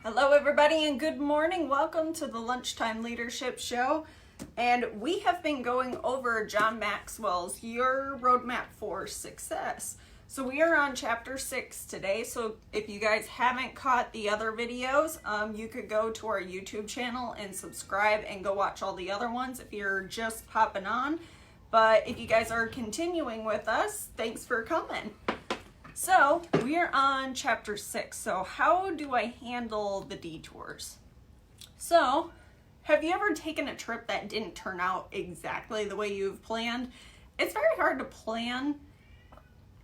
Hello everybody and good morning. Welcome to the Lunchtime Leadership Show. And we have been going over John Maxwell's Your Roadmap for Success. So we are on chapter 6 today. So if you guys haven't caught the other videos, you could go to our YouTube channel and subscribe and go watch all the other ones if you're just popping on. But if you guys are continuing with us, thanks for coming. So we are on chapter 6. So how do I handle the detours? So have you ever taken a trip that didn't turn out exactly the way you've planned? It's very hard to plan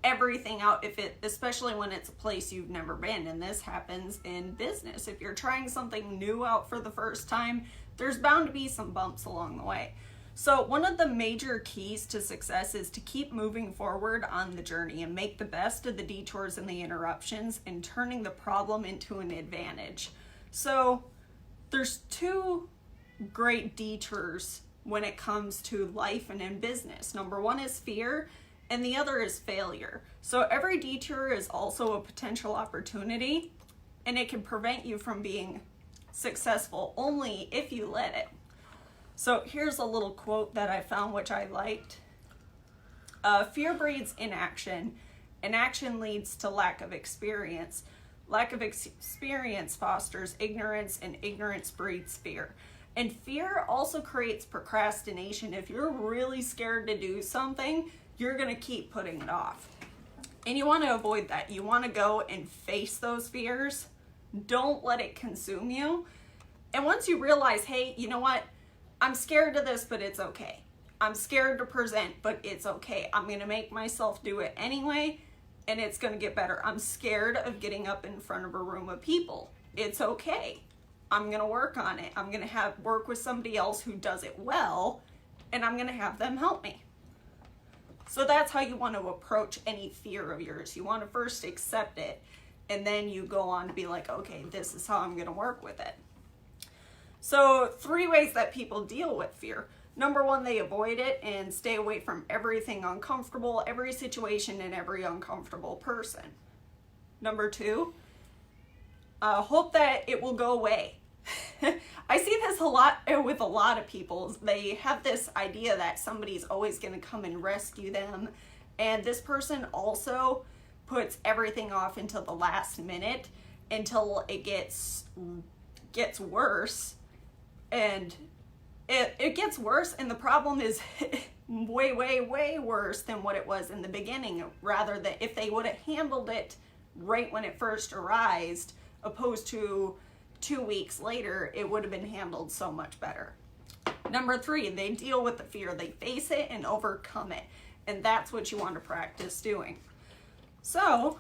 everything out, especially when it's a place you've never been. And this happens in business. If you're trying something new out for the first time, there's bound to be some bumps along the way. So one of the major keys to success is to keep moving forward on the journey and make the best of the detours and the interruptions and turning the problem into an advantage. So there's two great detours when it comes to life and in business. Number one is fear and the other is failure. So every detour is also a potential opportunity and it can prevent you from being successful only if you let it. So here's a little quote that I found which I liked. Fear breeds inaction. Inaction leads to lack of experience. Lack of experience fosters ignorance, and ignorance breeds fear. And fear also creates procrastination. If you're really scared to do something, you're going to keep putting it off. And you want to avoid that. You want to go and face those fears. Don't let it consume you. And once you realize, hey, you know what? I'm scared of this, but it's okay. I'm scared to present, but it's okay. I'm going to make myself do it anyway, and it's going to get better. I'm scared of getting up in front of a room of people. It's okay. I'm going to work on it. I'm going to work with somebody else who does it well, and I'm going to have them help me. So that's how you want to approach any fear of yours. You want to first accept it, and then you go on to be like, okay, this is how I'm going to work with it. So 3 ways that people deal with fear. Number one, they avoid it and stay away from everything uncomfortable, every situation, and every uncomfortable person. Number 2, hope that it will go away. I see this a lot with a lot of people. They have this idea that somebody's always going to come and rescue them. And this person also puts everything off until the last minute, until it gets worse. And it gets worse, and the problem is way, way, way worse than what it was in the beginning. Rather than if they would have handled it right when it first arose, opposed to 2 weeks later, it would have been handled so much better. Number 3, they deal with the fear. They face it and overcome it. And that's what you want to practice doing. So,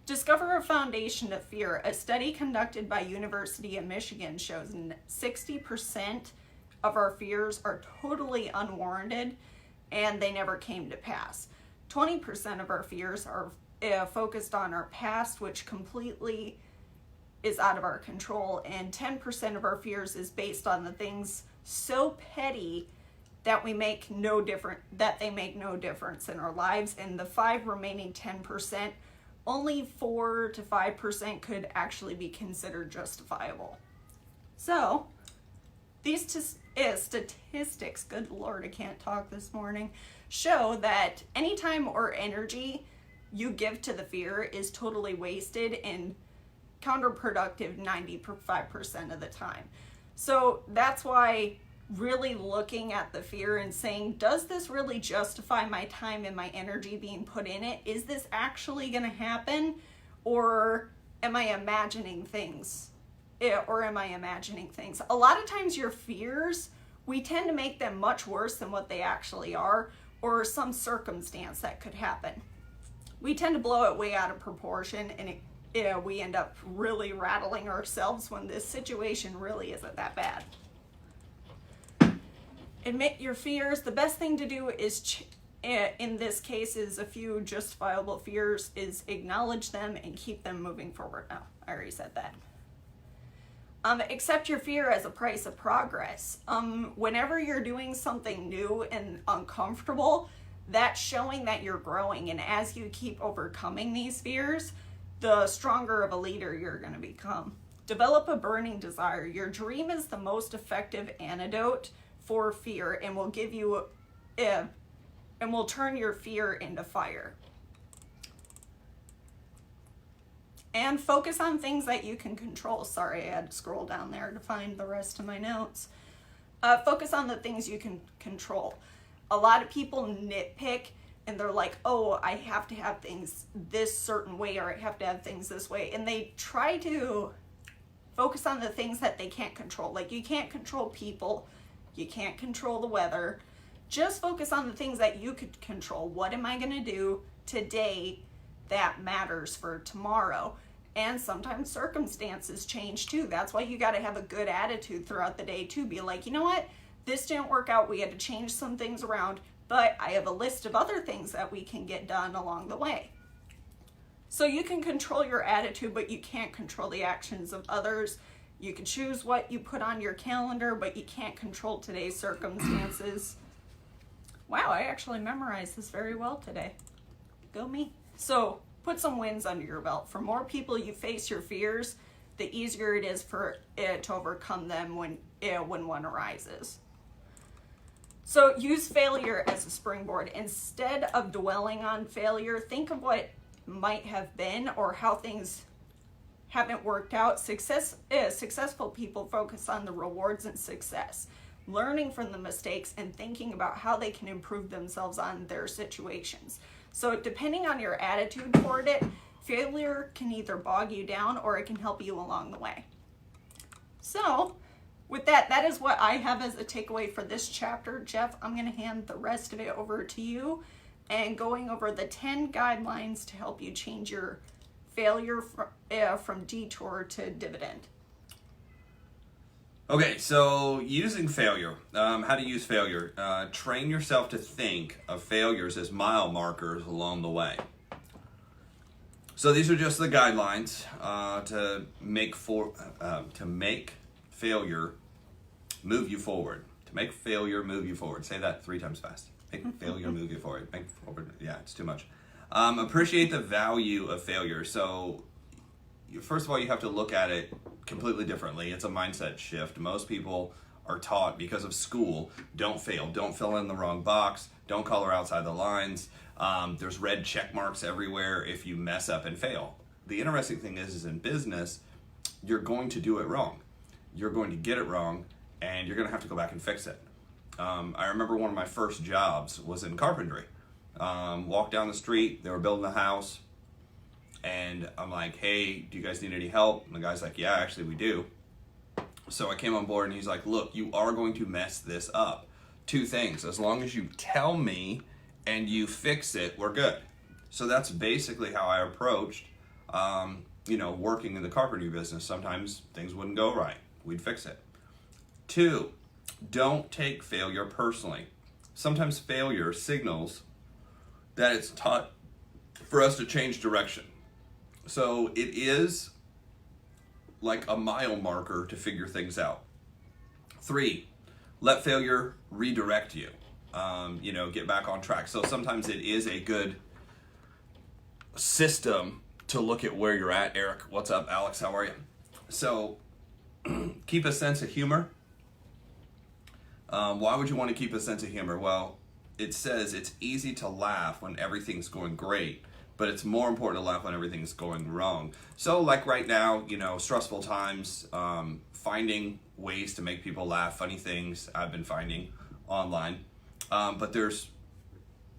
discover a foundation of fear. A study conducted by University of Michigan shows 60% of our fears are totally unwarranted and they never came to pass. 20% of our fears are focused on our past, which completely is out of our control, and 10% of our fears is based on the things so petty that they make no difference in our lives, and the 5 remaining 10%, only 4 to 5% could actually be considered justifiable. So, these statistics, good Lord, I can't talk this morning, show that any time or energy you give to the fear is totally wasted and counterproductive 95% of the time. So that's why really looking at the fear and saying, does this really justify my time and my energy being put in it? Is this actually going to happen? Or am I imagining things? A lot of times your fears, we tend to make them much worse than what they actually are, or some circumstance that could happen. We tend to blow it way out of proportion, and we end up really rattling ourselves when this situation really isn't that bad. Admit your fears. The best thing to do is, in this case, is a few justifiable fears, is acknowledge them and keep them moving forward. No, I already said that. Accept your fear as a price of progress. Whenever you're doing something new and uncomfortable, that's showing that you're growing. And as you keep overcoming these fears, the stronger of a leader you're going to become. Develop a burning desire. Your dream is the most effective antidote for fear and will give you and will turn your fear into fire. And focus on things that you can control. Sorry, I had to scroll down there to find the rest of my notes. Focus on the things you can control. A lot of people nitpick and they're like, oh, I have to have things this certain way, or I have to have things this way. And they try to focus on the things that they can't control. Like, you can't control people. You can't control the weather. Just focus on the things that you could control. What am I going to do today that matters for tomorrow? And sometimes circumstances change too. That's why you got to have a good attitude throughout the day too. Be like, you know what? This didn't work out. We had to change some things around, but I have a list of other things that we can get done along the way. So you can control your attitude, but you can't control the actions of others. You can choose what you put on your calendar, but you can't control today's circumstances. Wow, I actually memorized this very well today. Go me. So put some wins under your belt. For more people you face your fears, the easier it is for it to overcome them when one arises. So use failure as a springboard. Instead of dwelling on failure, think of what might have been or how things haven't worked out. Successful people focus on the rewards and success, learning from the mistakes and thinking about how they can improve themselves on their situations. So depending on your attitude toward it, failure can either bog you down or it can help you along the way. So with that, that is what I have as a takeaway for this chapter. Jeff, I'm going to hand the rest of it over to you and going over the 10 guidelines to help you change your failure from detour to dividend. Okay, so using failure, how to use failure. Train yourself to think of failures as mile markers along the way. So these are just the guidelines to make failure move you forward. To make failure move you forward. Say that 3 times fast. Make failure move you forward. Make forward. Yeah, it's too much. Appreciate the value of failure. So first of all, you have to look at it completely differently. It's a mindset shift. Most people are taught because of school, don't fail, don't fill in the wrong box, don't color outside the lines. There's red check marks everywhere if you mess up and fail. The interesting thing is in business, you're going to do it wrong. You're going to get it wrong, and you're going to have to go back and fix it. I remember one of my first jobs was in carpentry. Walked down the street, they were building a house, and I'm like, hey, do you guys need any help? And the guy's like, yeah, actually we do. So I came on board and he's like, look, you are going to mess this up. 2 things, as long as you tell me and you fix it, we're good. So that's basically how I approached, working in the carpentry business. Sometimes things wouldn't go right. We'd fix it. 2, don't take failure personally. Sometimes failure signals that it's taught for us to change direction. So it is like a mile marker to figure things out. 3, let failure redirect you. Get back on track. So sometimes it is a good system to look at where you're at. Eric, what's up? Alex, how are you? So keep a sense of humor. Why would you want to keep a sense of humor? Well, it says it's easy to laugh when everything's going great, but it's more important to laugh when everything's going wrong. So like right now, stressful times, finding ways to make people laugh, funny things I've been finding online. But there's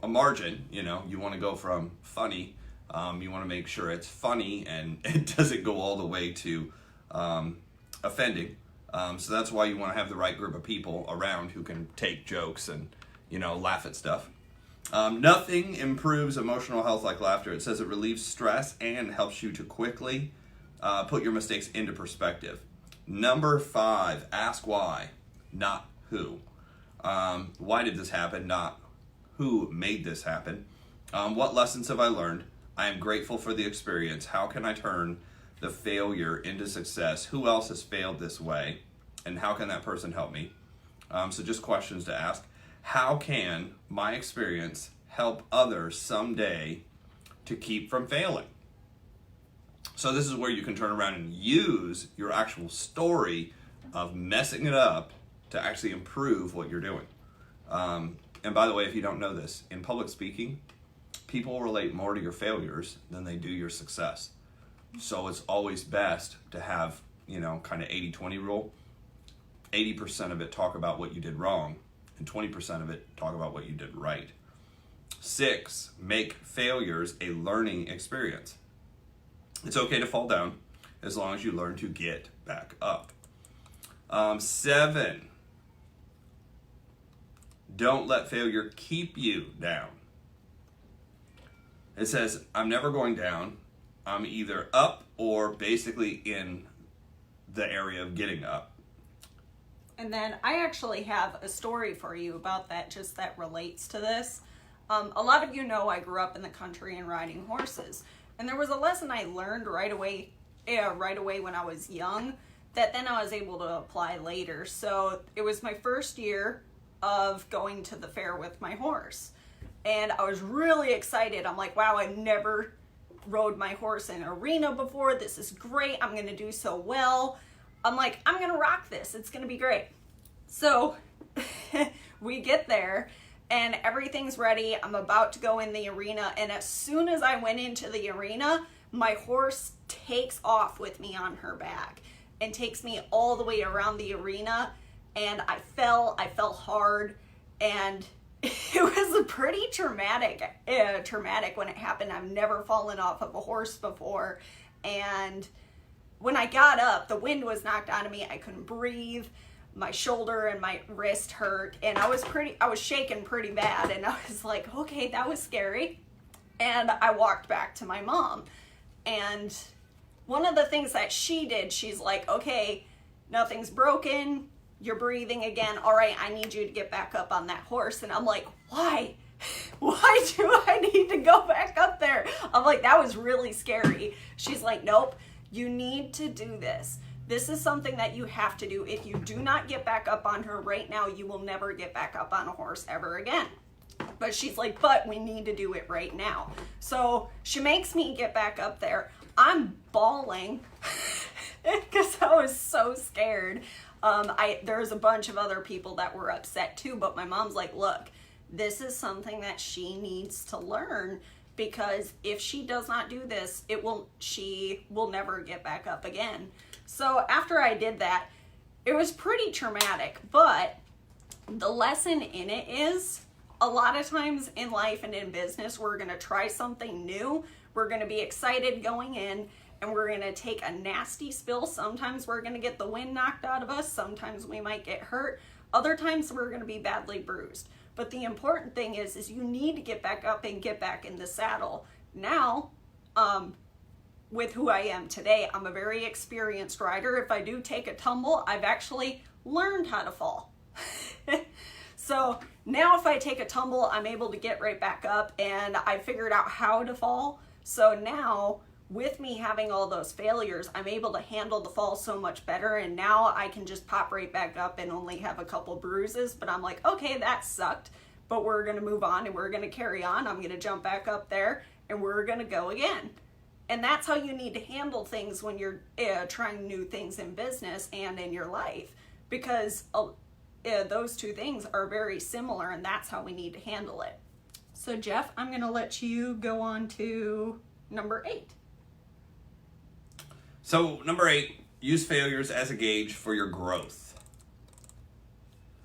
a margin, you want to go from funny, you want to make sure it's funny and it doesn't go all the way to offending. So that's why you want to have the right group of people around who can take jokes and, laugh at stuff. Nothing improves emotional health like laughter. It says it relieves stress and helps you to quickly put your mistakes into perspective. Number 5, ask why, not who. Why did this happen, not who made this happen. What lessons have I learned? I am grateful for the experience. How can I turn the failure into success? Who else has failed this way? And how can that person help me? So just questions to ask. How can my experience help others someday to keep from failing? So this is where you can turn around and use your actual story of messing it up to actually improve what you're doing. And by the way, if you don't know this, in public speaking, people relate more to your failures than they do your success. So it's always best to have, kind of 80-20 rule. 80% of it talk about what you did wrong, and 20% of it talk about what you did right. 6, make failures a learning experience. It's okay to fall down as long as you learn to get back up. 7, don't let failure keep you down. It says, I'm never going down. I'm either up or basically in the area of getting up. And then I actually have a story for you about that, just that relates to this. A lot of you know I grew up in the country and riding horses. And there was a lesson I learned right away when I was young that then I was able to apply later. So it was my first year of going to the fair with my horse. And I was really excited. I'm like, wow, I never rode my horse in an arena before. This is great. I'm going to do so well. I'm like, I'm going to rock this. It's going to be great. So we get there and everything's ready. I'm about to go in the arena. And as soon as I went into the arena, my horse takes off with me on her back and takes me all the way around the arena. And I fell hard, and it was a pretty traumatic when it happened. I've never fallen off of a horse before. And when I got up, the wind was knocked out of me. I couldn't breathe. My shoulder and my wrist hurt, and I was shaking pretty bad. And I was like, okay, that was scary. And I walked back to my mom. And one of the things that she did, she's like, okay, nothing's broken. You're breathing again. All right, I need you to get back up on that horse. And I'm like, why? Why do I need to go back up there? I'm like, that was really scary. She's like, nope, you need to do this. This is something that you have to do. If you do not get back up on her right now, you will never get back up on a horse ever again. But she's like, but we need to do it right now. So she makes me get back up there. I'm bawling because I was so scared. There's a bunch of other people that were upset too, but my mom's like, look, this is something that she needs to learn, because if she does not do this, she will never get back up again. So after I did that, it was pretty traumatic, but the lesson in it is a lot of times in life and in business, we're going to try something new. We're going to be excited going in, and we're going to take a nasty spill. Sometimes we're going to get the wind knocked out of us. Sometimes we might get hurt. Other times we're going to be badly bruised. But the important thing is you need to get back up and get back in the saddle. Now, with who I am today, I'm a very experienced rider. If I do take a tumble, I've actually learned how to fall. So now if I take a tumble, I'm able to get right back up, and I figured out how to fall. So now, with me having all those failures, I'm able to handle the fall so much better, and now I can just pop right back up and only have a couple bruises. But I'm like, okay, that sucked, but we're going to move on and we're going to carry on. I'm going to jump back up there and we're going to go again. And that's how you need to handle things when you're trying new things in business and in your life, because those two things are very similar, and that's how we need to handle it. So Jeff, I'm going to let you go on to number 8. So number 8, use failures as a gauge for your growth.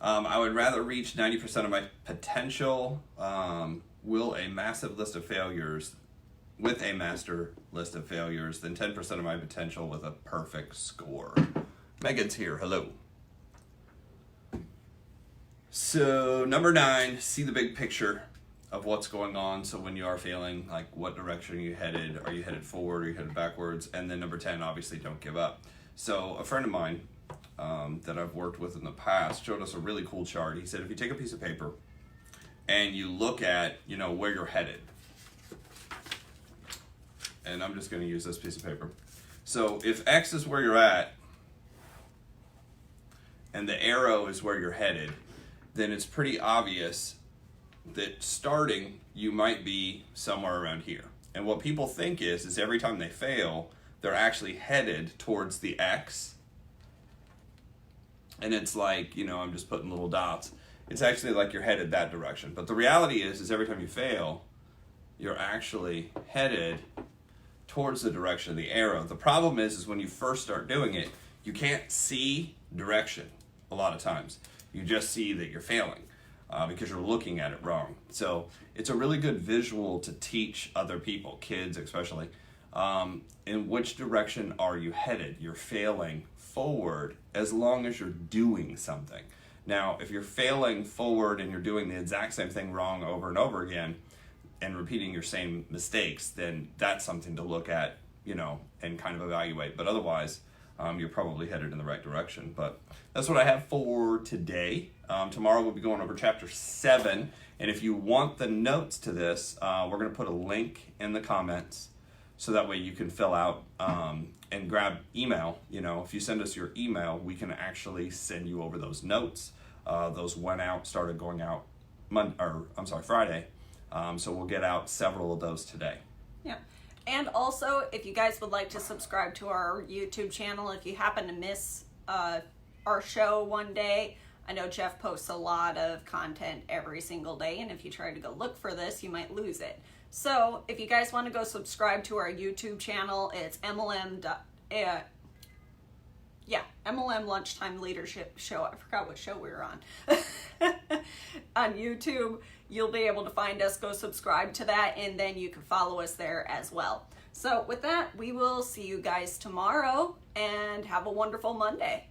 I would rather reach 90% of my potential with a master list of failures than 10% of my potential with a perfect score. Megan's here. Hello. So number 9, see the big picture of what's going on. So when you are failing, like, what direction are you headed? Are you headed forward? Are you headed backwards? And then number 10, obviously don't give up. So a friend of mine that I've worked with in the past showed us a really cool chart. He said, if you take a piece of paper and you look at, where you're headed, and I'm just going to use this piece of paper. So if X is where you're at and the arrow is where you're headed, then it's pretty obvious that starting, you might be somewhere around here. And what people think is every time they fail, they're actually headed towards the X. And it's like, I'm just putting little dots. It's actually like you're headed that direction. But the reality is every time you fail, you're actually headed towards the direction of the arrow. The problem is when you first start doing it, you can't see direction a lot of times. You just see that you're failing because you're looking at it wrong. So it's a really good visual to teach other people, kids especially, in which direction are you headed. You're failing forward as long as you're doing something. Now, if you're failing forward and you're doing the exact same thing wrong over and over again and repeating your same mistakes, then that's something to look at, and kind of evaluate. But otherwise, you're probably headed in the right direction. But that's what I have for today. Tomorrow we'll be going over chapter 7. And if you want the notes to this, we're going to put a link in the comments so that way you can fill out and grab email. If you send us your email, we can actually send you over those notes. Those started going out Friday. So we'll get out several of those today. Yeah. And also, if you guys would like to subscribe to our YouTube channel, if you happen to miss our show one day, I know Jeff posts a lot of content every single day, and if you try to go look for this, you might lose it. So if you guys want to go subscribe to our YouTube channel, it's MLM Lunchtime Leadership Show. I forgot what show we were on. On YouTube, you'll be able to find us, go subscribe to that, and then you can follow us there as well. So with that, we will see you guys tomorrow, and have a wonderful Monday.